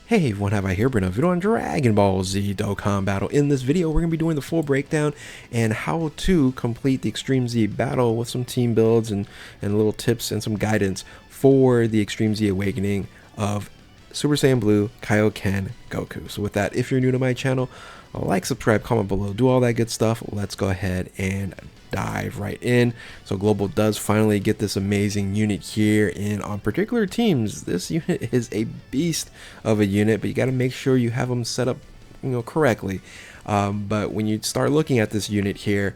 Hey, what have I here? Bring a video on Dragon Ball Z Dokkan Battle. In this video, we're going to be doing the full breakdown and how to complete the Extreme Z battle with some team builds and little tips and some guidance for the Extreme Z Awakening of Super Saiyan Blue Kaioken Goku. So with that, if you're new to my channel, like, subscribe, comment below, do all that good stuff. Let's go ahead and dive right in. So Global does finally get this amazing unit here, and on particular teams, this unit is a beast of a unit, but you got to make sure you have them set up, correctly. But when you start looking at this unit here,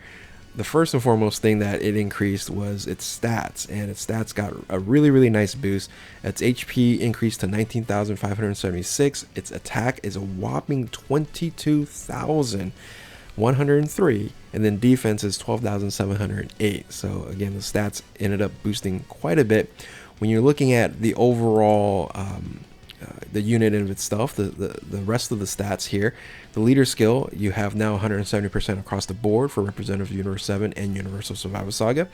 the first and foremost thing that it increased was its stats, and its stats got a really nice boost. Its HP increased to 19,576. Its attack is a whopping 22,103, and then defense is 12,708. So again, the stats ended up boosting quite a bit. When you're looking at the overall the unit of itself, the rest of the stats here, the leader skill, you have now 170% across the board for Representative Universe 7 and Universal Survival Saga.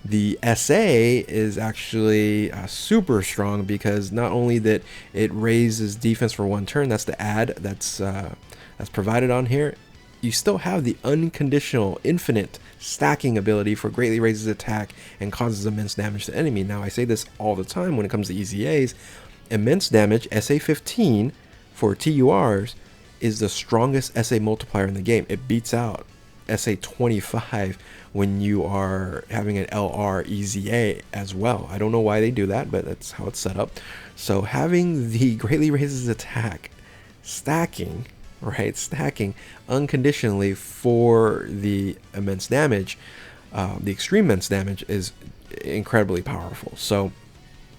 The SA is actually super strong, because not only that it raises defense for one turn, that's the add that's provided on here, you still have the unconditional infinite stacking ability for greatly raises attack and causes immense damage to enemy. Now, I say this all the time when it comes to EZAs. Immense damage, SA 15 for TURs, is the strongest SA multiplier in the game. It beats out SA 25 when you are having an LR EZA as well. I don't know why they do that, but that's how it's set up. So having the greatly raises attack stacking, right, stacking unconditionally for the immense damage, the extreme immense damage, is incredibly powerful. So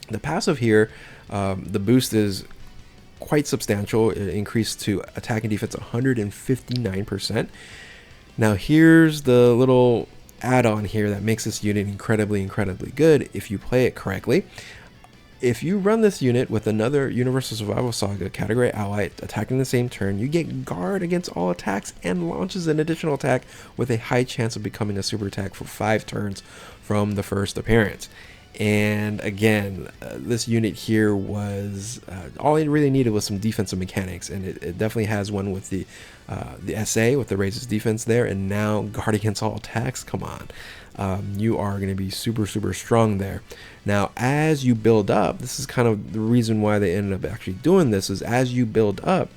the passive here, the boost is quite substantial. It increased to attack and defense 159%. Now here's the little add-on here that makes this unit incredibly good if you play it correctly. If you run this unit with another Universal Survival Saga category ally attacking the same turn, you get guard against all attacks and launches an additional attack with a high chance of becoming a super attack for 5 turns from the first appearance. And again, this unit here was all it really needed was some defensive mechanics, and it definitely has one with the SA with the raises defense there, and now guard against all attacks. Come on, you are going to be super strong there. Now, as you build up, this is kind of the reason why they ended up actually doing this, is as you build up,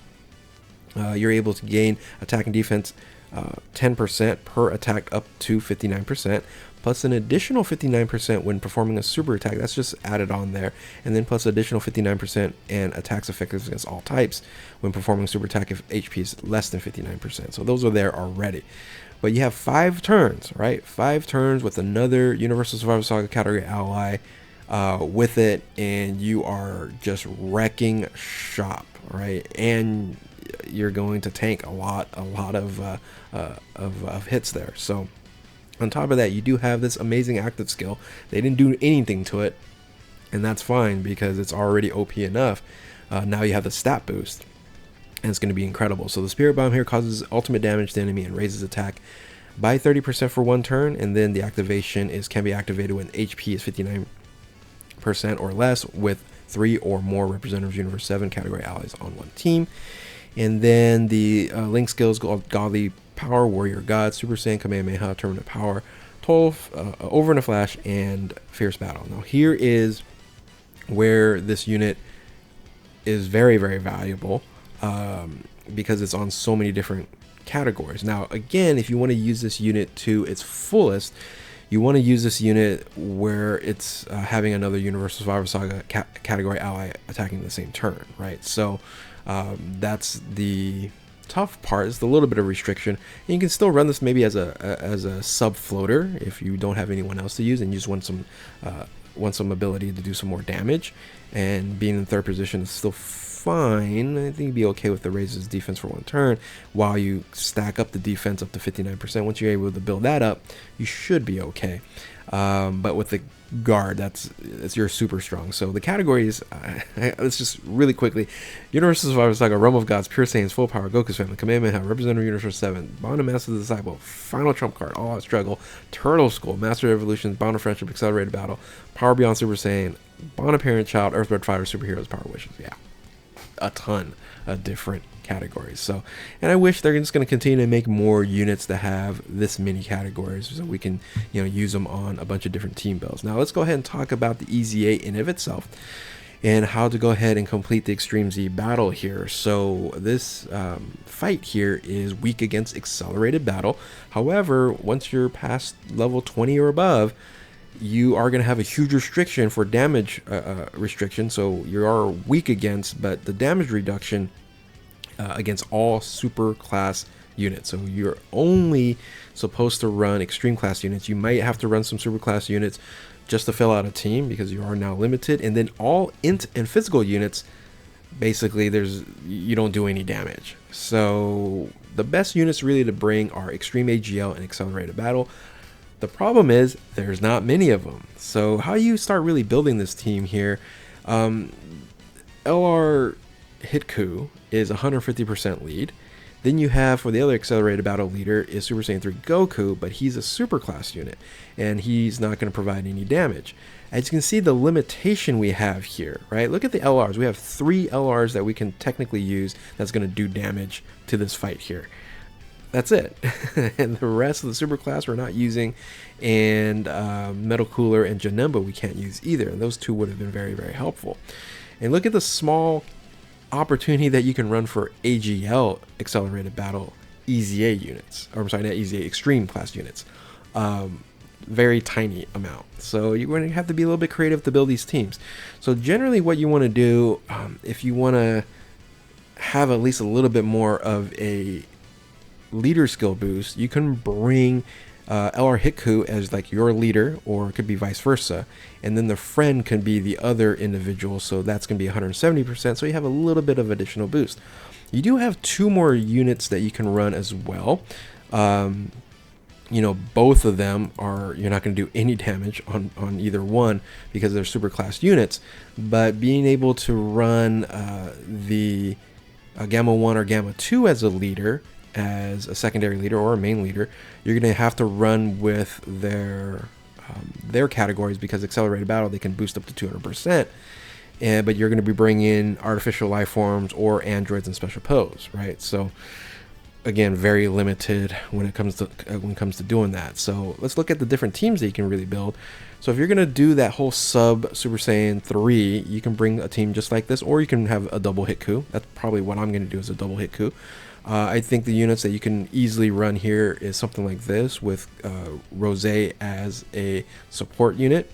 you're able to gain attack and defense 10% per attack up to 59%, plus an additional 59% when performing a super attack. That's just added on there. And then plus additional 59% and attacks effective against all types when performing super attack if HP is less than 59%. So those are there already. But you have 5 turns, right? 5 turns with another Universal Survival Saga category ally with it, and you are just wrecking shop, right? And you're going to tank a lot of hits there. So on top of that, you do have this amazing active skill. They didn't do anything to it, and that's fine because it's already OP enough. Now you have the stat boost, and it's going to be incredible. So the Spirit Bomb here causes ultimate damage to enemy and raises attack by 30% for 1 turn, and then the activation can be activated when HP is 59% or less with 3 or more Representative Universe 7 category allies on one team. And then the link skills go Godly Power, Warrior God, Super Saiyan, Kamehameha, Terminate Power, Total, Over in a Flash, and Fierce Battle. Now here is where this unit is very valuable, because it's on so many different categories. Now again, if you want to use this unit to its fullest, you want to use this unit where it's having another Universal Survivor Saga category ally attacking the same turn, right? So that's the tough part, is the little bit of restriction. And you can still run this maybe as a sub floater if you don't have anyone else to use and you just want some ability to do some more damage, and being in 3rd position is still fine. I think you'd be okay with the raises defense for 1 turn while you stack up the defense up to 59%. Once you're able to build that up, you should be okay. But with the guard, you're super strong. So the categories, let's just really quickly: Universal Survivor Saga, Realm of Gods, Pure Saiyans, Full Power, Goku's Family, Kamehameha, Representative Universe 7, Bond of Master Disciple, Final Trump Card, All Out Struggle, Turtle School, Master of Evolutions, Bond of Friendship, Accelerated Battle, Power Beyond Super Saiyan, Bond of Parent Child, Earthblood Fighter, Superheroes, Power Wishes. Yeah, a ton of different categories. So, and I wish they're just going to continue to make more units that have this many categories so we can, use them on a bunch of different team builds. Now let's go ahead and talk about the EZA in of itself and how to go ahead and complete the Extreme Z battle here. So this fight here is weak against accelerated battle. However, once you're past level 20 or above, you are going to have a huge restriction for damage restriction. So you are weak against, but the damage reduction against all super class units. So you're only supposed to run extreme class units. You might have to run some super class units just to fill out a team because you are now limited. And then all int and physical units, basically you don't do any damage. So the best units really to bring are extreme AGL and accelerated battle. The problem is there's not many of them. So how you start really building this team here, LR Hitku is 150% lead. Then you have, for the other accelerated battle leader, is Super Saiyan 3 Goku, but he's a super class unit, and he's not going to provide any damage. As you can see, the limitation we have here, right? Look at the LRs. We have 3 LRs that we can technically use that's going to do damage to this fight here. That's it. And the rest of the super class we're not using, and Metal Cooler and Janemba we can't use either. And those two would have been very, very helpful. And look at the small opportunity that you can run for AGL accelerated battle EZA units, or I'm sorry, not EZA, extreme class units. Very tiny amount. So you're going to have to be a little bit creative to build these teams. So generally what you want to do, if you want to have at least a little bit more of a leader skill boost, you can bring LR Hitku as like your leader, or it could be vice versa, and then the friend can be the other individual, so that's going to be 170%, so you have a little bit of additional boost. You do have 2 more units that you can run as well. Both of them are, you're not going to do any damage on either one because they're super class units, but being able to run the Gamma 1 or Gamma 2 as a leader, as a secondary leader or a main leader, you're going to have to run with their categories, because accelerated battle they can boost up to 200%, but you're going to be bringing in artificial life forms or androids and special pose, right? So again, very limited when it comes to doing that. So let's look at the different teams that you can really build. So if you're going to do that whole sub Super Saiyan 3, you can bring a team just like this, or you can have a double Hitku. That's probably what I'm going to do, is a double Hitku. I think the units that you can easily run here is something like this, with Rose as a support unit.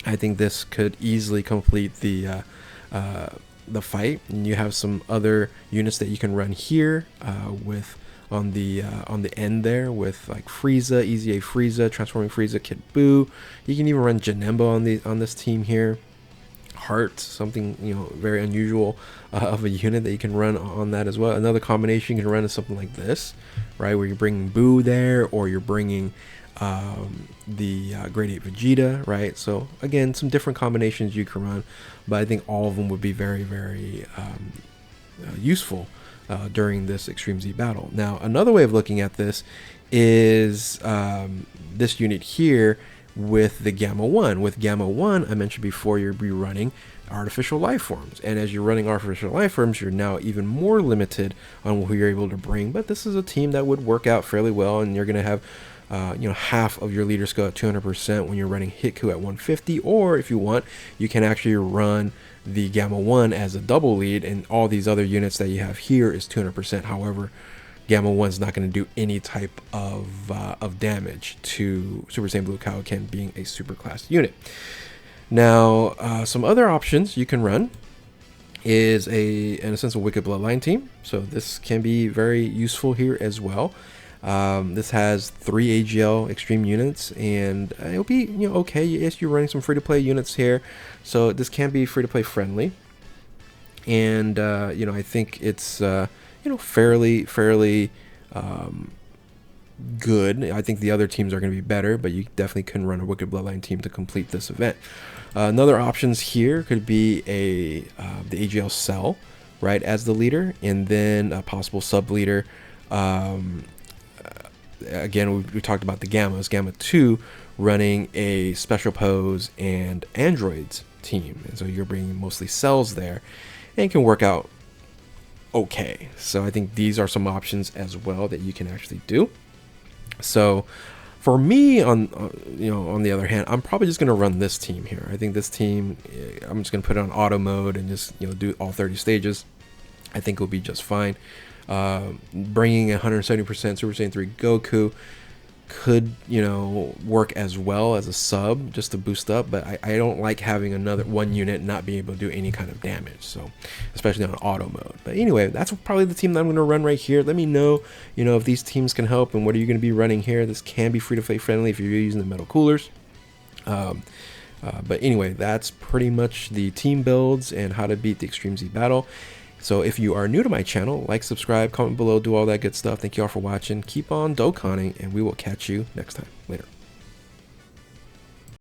I think this could easily complete the fight. And you have some other units that you can run here with on the end there, with like Frieza, EZA Frieza, Transforming Frieza, Kid Buu. You can even run Janemba on this team here. Heart, something very unusual of a unit that you can run on that as well. Another combination you can run is something like this, right, where you're bringing Buu there, or you're bringing the Grade 8 Vegeta, right? So again, some different combinations you can run, but I think all of them would be very, very useful during this Extreme Z battle. Now, another way of looking at this is this unit here with the Gamma 1. With Gamma 1, I mentioned before, you'll be running artificial life forms, and as you're running artificial life forms, you're now even more limited on who you're able to bring. But this is a team that would work out fairly well, and you're going to have half of your leader skill at 200% when you're running Hitku at 150, or if you want, you can actually run the Gamma 1 as a double lead, and all these other units that you have here is 200%. However, Gamma 1 is not going to do any type of damage to Super Saiyan Blue Kaioken being a super class unit. Now, some other options you can run is in a sense, a Wicked Bloodline team. So this can be very useful here as well. This has 3 AGL extreme units, and it'll be okay. Yes, you're running some free-to-play units here, so this can be free-to-play friendly. And I think it's fairly good. I think the other teams are going to be better, but you definitely can run a Wicked Bloodline team to complete this event. Another options here could be the AGL Cell, right, as the leader, and then a possible sub leader. Again, we talked about the Gammas. Gamma 2 running a special pose and androids team, and so you're bringing mostly cells there, and it can work out okay. So I think these are some options as well that you can actually do. So for me, on on the other hand, I'm probably just going to run this team here. I think this team, I'm just going to put it on auto mode and just do all 30 stages. I think it'll be just fine. Bringing 170% Super Saiyan 3 Goku could work as well as a sub just to boost up, but I don't like having another one unit not being able to do any kind of damage, so especially on auto mode. But anyway, that's probably the team that I'm going to run right here. Let me know if these teams can help and what are you going to be running here. This can be free to play friendly if you're using the metal coolers. But anyway, that's pretty much the team builds and how to beat the Extreme Z battle. So if you are new to my channel, like, subscribe, comment below, do all that good stuff. Thank you all for watching. Keep on Dokkaning, and we will catch you next time. Later.